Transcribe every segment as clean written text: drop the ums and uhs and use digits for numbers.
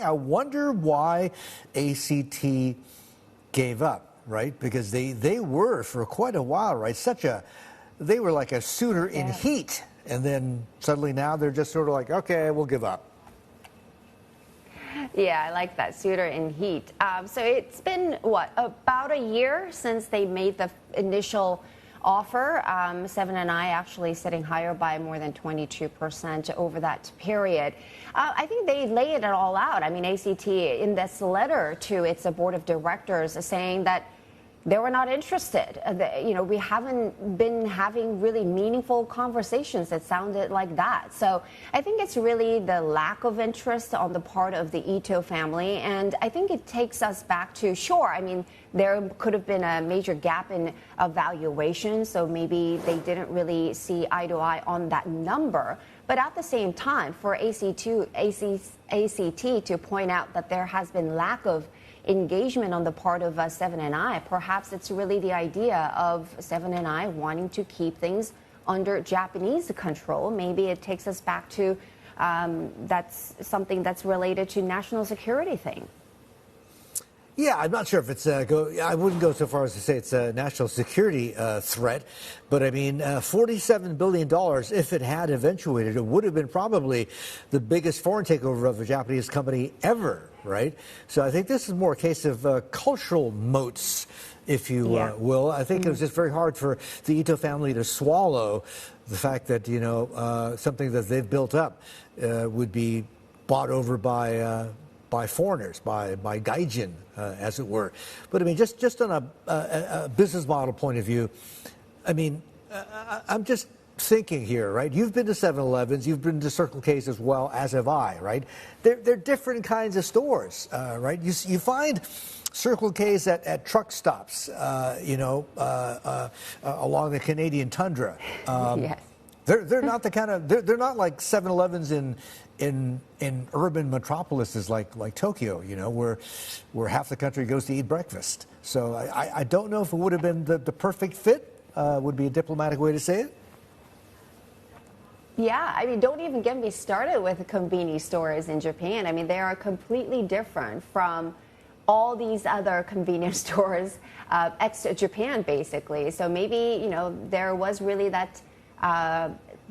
I wonder why ACT gave up, right? Because they were for quite a while, right? They were like a suitor in heat. And then suddenly now they're just sort of like, okay, we'll give up. Yeah, I like that, suitor in heat. So it's been, what, about a year since they made the initial offer. Seven & I actually sitting higher by more than 22% over that period. I think they lay it all out. I mean, ACT in this letter to its board of directors is saying that they were not interested. We haven't been having really meaningful conversations that sounded like that. So I think it's really the lack of interest on the part of the Ito family. And I think it takes us back to, sure, I mean, there could have been a major gap in valuation. So maybe they didn't really see eye to eye on that number. But at the same time, for ACT to point out that there has been lack of engagement on the part of Seven & I, perhaps it's really the idea of Seven & I wanting to keep things under Japanese control. Maybe it takes us back to that's something that's related to national security thing. Yeah, I'm not sure if it's I wouldn't go so far as to say it's a national security threat, but I mean, $47 billion, if it had eventuated, it would have been probably the biggest foreign takeover of a Japanese company ever, right? So I think this is more a case of cultural moats, if you will. I think it was just very hard for the Ito family to swallow the fact that, something that they've built up would be bought over by foreigners, by gaijin, as it were. But I mean, just on a business model point of view, I mean, I'm just thinking here, right? You've been to 7-Elevens, you've been to Circle K's as well, as have I, right? They're different kinds of stores, right? You find Circle K's at truck stops, along the Canadian tundra. Yes. They're not the kind of they're not like 7-Elevens in urban metropolises like Tokyo, where half the country goes to eat breakfast. So I don't know if it would have been the perfect fit. Would be a diplomatic way to say it. Yeah, I mean, don't even get me started with the convenience stores in Japan. I mean, they are completely different from all these other convenience stores ex-Japan, basically. So maybe, there was really that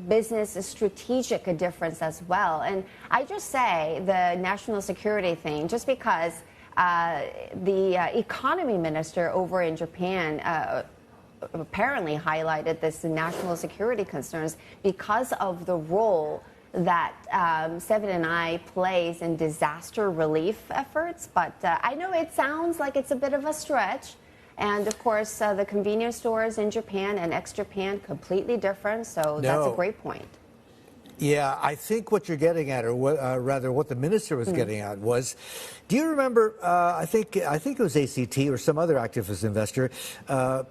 business strategic difference as well. And I just say the national security thing, just because the economy minister over in Japan apparently highlighted this national security concerns because of the role that Seven & I plays in disaster relief efforts. But I know it sounds like it's a bit of a stretch. And, of course, the convenience stores in Japan and ex-Japan, completely different. So that's a great point. Yeah, I think what you're getting at, or rather what the minister was getting at was, do you remember, I think it was ACT or some other activist investor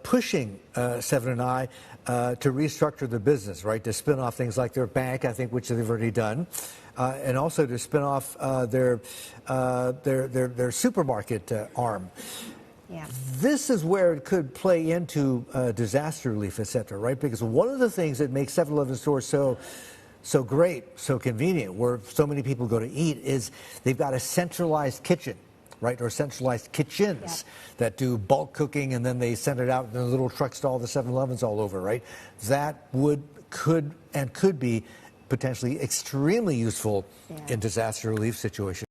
pushing Seven & I to restructure the business, right, to spin off things like their bank, I think, which they've already done, and also to spin off their supermarket arm. Yeah. This is where it could play into disaster relief, et cetera, right? Because one of the things that makes 7-Eleven stores so great, so convenient, where so many people go to eat, is they've got a centralized kitchen, right, or centralized kitchens that do bulk cooking, and then they send it out in the little trucks to all the 7-Elevens all over, right? That could be potentially extremely useful in disaster relief situations.